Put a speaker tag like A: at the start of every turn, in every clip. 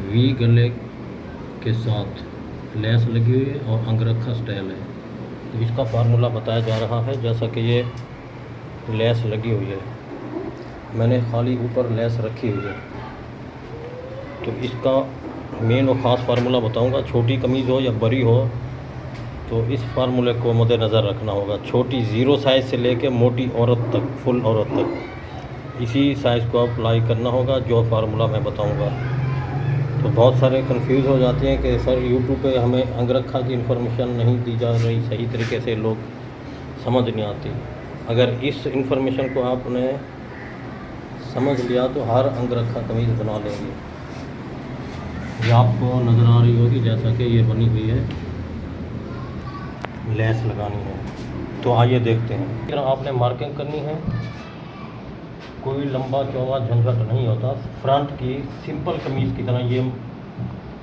A: We गले के साथ लेस लगी हुई है और अंगरखा स्टाइल है। तो इसका फार्मूला बताया जा रहा है। जैसा कि ये लेस लगी हुई है, मैंने खाली ऊपर लेस रखी हुई है, तो इसका मेन और ख़ास फार्मूला बताऊंगा। छोटी कमीज़ हो या बड़ी हो तो इस फार्मूले को मद्देनज़र रखना होगा। छोटी ज़ीरो साइज़ से लेकर मोटी औरत तक, फुल औरत तक, इसी साइज़ को अप्लाई करना होगा जो फार्मूला मैं बताऊंगा। तो बहुत सारे कंफ्यूज हो जाते हैं कि सर यूट्यूब पे हमें अंगरखा की इन्फॉर्मेशन नहीं दी जा रही सही तरीके से, लोग समझ नहीं आती। अगर इस इन्फॉर्मेशन को आपने समझ लिया तो हर अंगरखा कमीज़ बना लेंगे। ये आपको नज़र आ रही होगी जैसा कि ये बनी हुई है, लेस लगानी है। तो आइए देखते हैं। फिर आपने मार्किंग करनी है, कोई लंबा चौड़ा झंझट नहीं होता। फ्रंट की सिंपल कमीज़ की तरह ये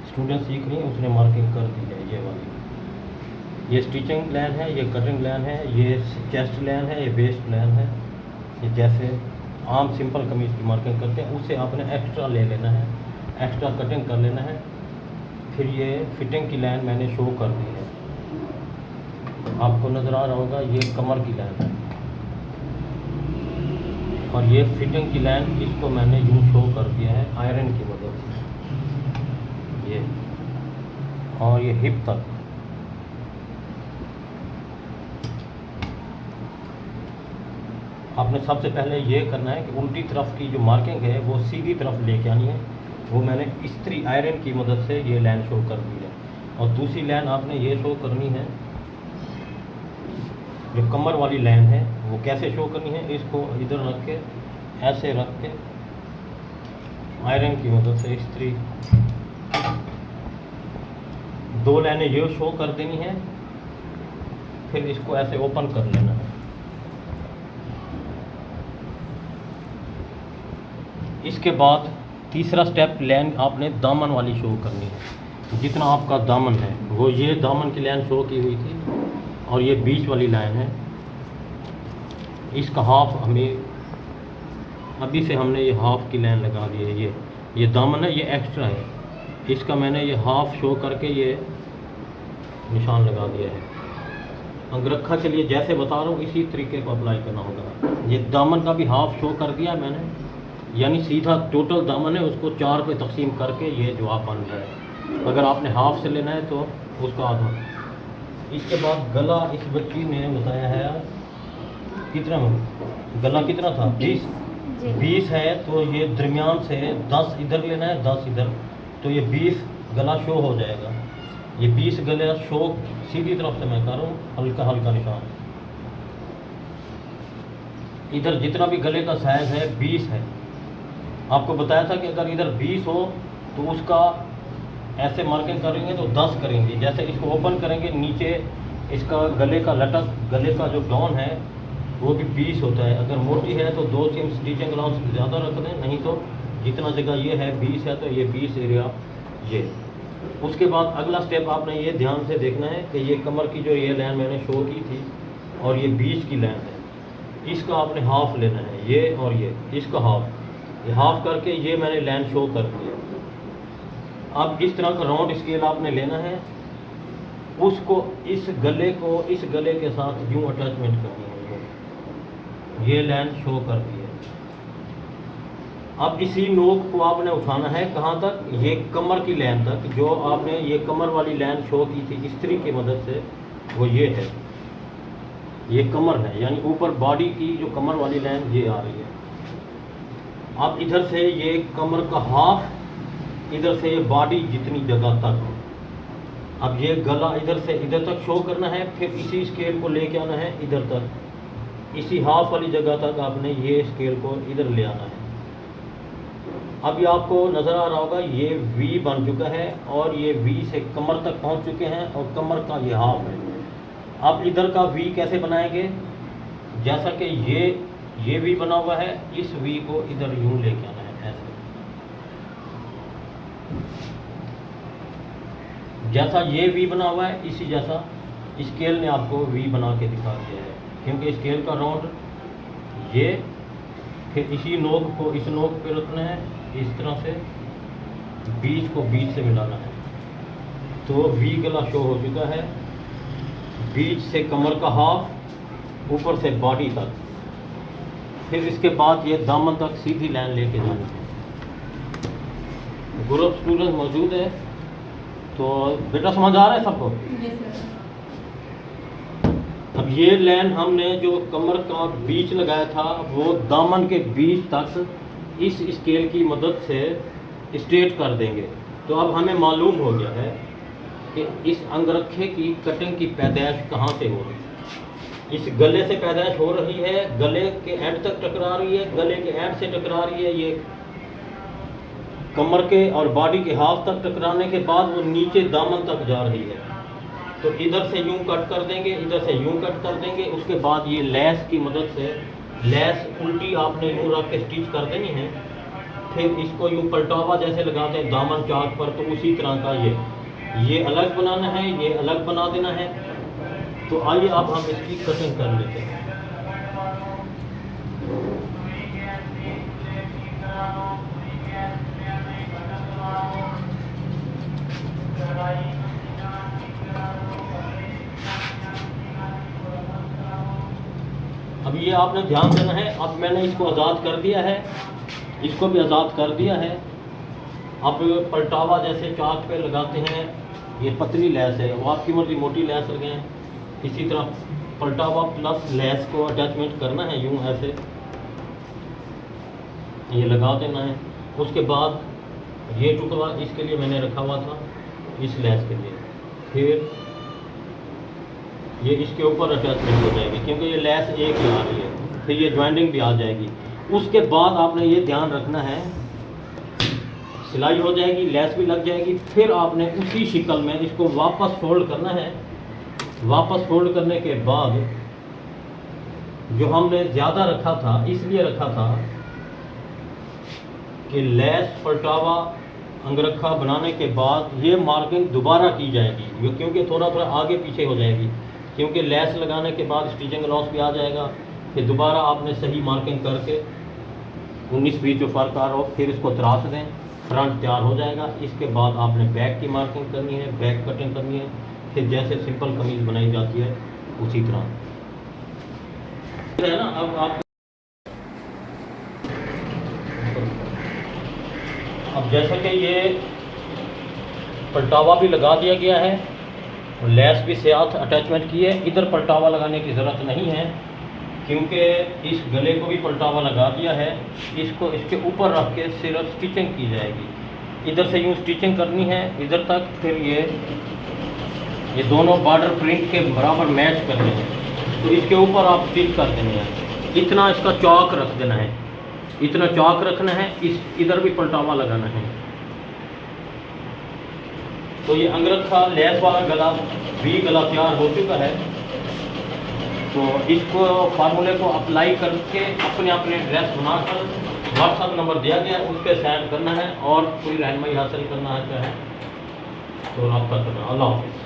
A: स्टूडेंट सीख रही है, उसने मार्किंग कर दी है। ये वाली ये स्टिचिंग लाइन है, ये कटिंग लाइन है, ये चेस्ट लाइन है, ये वेस्ट लाइन है। ये जैसे आम सिंपल कमीज़ की मार्किंग करते हैं उससे आपने एक्स्ट्रा ले लेना है, एक्स्ट्रा कटिंग कर लेना है। फिर ये फिटिंग की लाइन मैंने शो कर दी है, आपको नज़र आ रहा होगा। ये कमर की लाइन है और ये फिटिंग की लाइन, इसको मैंने यूँ शो कर दिया है आयरन की मदद से। ये और ये हिप तक। आपने सबसे पहले ये करना है कि उल्टी तरफ की जो मार्किंग है वो सीधी तरफ लेके आनी है। वो मैंने इस्त्री आयरन की मदद से ये लाइन शो कर दी है। और दूसरी लाइन आपने ये शो करनी है, जो कमर वाली लाइन है वो कैसे शो करनी है। इसको इधर रख के, ऐसे रख के आयरन की मदद से इस्त्री दो लाइनें ये शो कर देनी है। फिर इसको ऐसे ओपन कर लेना है। इसके बाद तीसरा स्टेप, लाइन आपने दामन वाली शो करनी है। जितना आपका दामन है वो ये दामन की लाइन शो की हुई थी और ये बीच वाली लाइन है। इसका हाफ हमें अभी से हमने ये हाफ की लाइन लगा दी है। ये दामन है, ये एक्स्ट्रा है, इसका मैंने ये हाफ शो करके ये निशान लगा दिया है। अंगरखा के लिए जैसे बता रहा हूँ इसी तरीके को अप्लाई करना होगा। ये दामन का भी हाफ शो कर दिया मैंने, यानी सीधा टोटल दामन है उसको 4 पे तकसीम करके ये जवाब बन रहा है। अगर आपने हाफ से लेना है तो उसका आधा। इसके बाद गला, इस बच्ची ने बताया है कितना, गला कितना था, 20 है। तो ये दरमियान से 10 इधर लेना है, 10 इधर, तो ये 20 गला शो हो जाएगा। ये 20 गला शो सीधी तरफ से मैं कर रहा हूँ, हल्का हल्का निशान। इधर जितना भी गले का साइज है 20 है। आपको बताया था कि अगर इधर 20 हो तो उसका ऐसे मार्किंग करेंगे तो 10 करेंगे। जैसे इसको ओपन करेंगे, नीचे इसका गले का लटक, गले का जो डाउन है वो भी 20 होता है। अगर मोटी है तो 2 सीम स्टिचिंग अलाउंस ज़्यादा रख दें, नहीं तो जितना जगह ये है 20 है तो ये 20 एरिया ये। उसके बाद अगला स्टेप आपने ये ध्यान से देखना है कि ये कमर की जो ये लाइन मैंने शो की थी और ये बीच की लाइन है, इसका आपने हाफ लेना है, ये और ये, इसका हाफ, ये हाफ करके ये मैंने लाइन शो कर दिया। अब इस तरह का राउंड स्केल आपने लेना है, उसको इस गले को इस गले के साथ यूँ अटैचमेंट करनी है। ये लाइन शो कर दी है। अब इसी नोक को आपने उठाना है कहाँ तक, ये कमर की लाइन तक। जो आपने ये कमर वाली लाइन शो की थी इस्त्री की मदद से, वो ये है, ये कमर है, यानी ऊपर बॉडी की जो कमर वाली लाइन ये आ रही है। अब इधर से ये कमर का हाफ, इधर से ये बॉडी जितनी जगह तक। अब ये गला इधर से इधर तक शो करना है, फिर इसी स्केल को लेके आना है इधर तक, इसी हाफ वाली जगह तक आपने ये स्केल को इधर ले आना है। अभी आपको नज़र आ रहा होगा ये वी बन चुका है और ये वी से कमर तक पहुंच चुके हैं और कमर का ये हाफ है। अब इधर का वी कैसे बनाएंगे, जैसा कि ये वी बना हुआ है, इस वी को इधर यूं लेके आना है ऐसे। जैसा ये वी बना हुआ है इसी जैसा स्केल ने आपको वी बना के दिखा दिया है, क्योंकि स्केल का राउंड ये, फिर इसी नोक को इस नोक पे रखना है इस तरह से, बीच को बीच से मिलाना है। तो वी गला शो हो चुका है, बीच से कमर का हाफ, ऊपर से बॉडी तक। फिर इसके बाद ये दामन तक सीधी लाइन लेके जानी है। ग्रुप स्टूडेंट मौजूद है, तो बेटा समझ आ रहा है सबको? अब ये लाइन हमने जो कमर का बीच लगाया था वो दामन के बीच तक इस स्केल की मदद से स्ट्रेट कर देंगे। तो अब हमें मालूम हो गया है कि इस अंगरखे की कटिंग की पैदाइश कहाँ से हो रही है। इस गले से पैदाइश हो रही है, गले के एंड तक टकरा रही है, गले के एंड से टकरा रही है, ये कमर के और बॉडी के हाफ तक टकराने के बाद वो नीचे दामन तक जा रही है। तो इधर से यूं कट कर देंगे, इधर से यूं कट कर देंगे। उसके बाद ये लेस की मदद से, लेस उल्टी आपने यूं रख के स्टिच कर देनी है। फिर इसको यूं पलटावा जैसे लगाते हैं दामन चाक पर, तो उसी तरह का ये अलग बनाना है, ये अलग बना देना है। तो आइए अब हम इसकी कटिंग कर लेते हैं। अब ये आपने ध्यान देना है। अब मैंने इसको आज़ाद कर दिया है, इसको भी आज़ाद कर दिया है। अब पलटावा जैसे चाक पे लगाते हैं, ये पतली लेस है, वो आपकी मर्जी मोटी लेस लगाएं। इसी तरह पलटावा प्लस लेस को अटैचमेंट करना है, यूं ऐसे ये लगा देना है। उसके बाद ये टुकड़ा इसके लिए मैंने रखा हुआ था, इस लेस के लिए। फिर ये इसके ऊपर अटैचमेंट हो जाएगी, क्योंकि ये लेस एक ही आ रही है। फिर ये ज्वाइंटिंग भी आ जाएगी। उसके बाद आपने ये ध्यान रखना है, सिलाई हो जाएगी, लेस भी लग जाएगी। फिर आपने उसी शिकल में इसको वापस फोल्ड करना है। वापस फोल्ड करने के बाद जो हमने ज़्यादा रखा था, इसलिए रखा था कि लेस पलटावा अंगरखा बनाने के बाद ये मार्किंग दोबारा की जाएगी, क्योंकि थोड़ा थोड़ा आगे पीछे हो जाएगी। क्योंकि लेस लगाने के बाद स्टिचिंग लॉस भी आ जाएगा। फिर दोबारा आपने सही मार्किंग करके 19-20 जो फ़र्क आ रहा हो, फिर इसको तराश दें, फ्रंट तैयार हो जाएगा। इसके बाद आपने बैक की मार्किंग करनी है, बैक कटिंग करनी है। फिर जैसे सिंपल कमीज़ बनाई जाती है उसी तरह है ना। अब जैसा कि ये पलटावा भी लगा दिया गया है, लेस भी साथ अटैचमेंट की है। इधर पलटावा लगाने की ज़रूरत नहीं है, क्योंकि इस गले को भी पलटावा लगा दिया है। इसको इसके ऊपर रख के सिर्फ स्टिचिंग की जाएगी। इधर से यूँ स्टिचिंग करनी है इधर तक। फिर ये दोनों बॉर्डर प्रिंट के बराबर मैच करने हैं, तो इसके ऊपर आप स्टिच कर देने हैं। इतना इसका चौक रख देना है, इतना चौक रखना है। इधर भी पलटावा लगाना है। तो ये अंगरखा लेस वाला गला तैयार हो चुका है। तो इसको फार्मूले को अप्लाई करके अपने अपने ड्रेस बनाकर व्हाट्सएप नंबर दिया गया है, उस पर सेंड करना है और पूरी रहनुमाई हासिल करना है तो रब्ता करना। अल्लाह हाफ़िज़।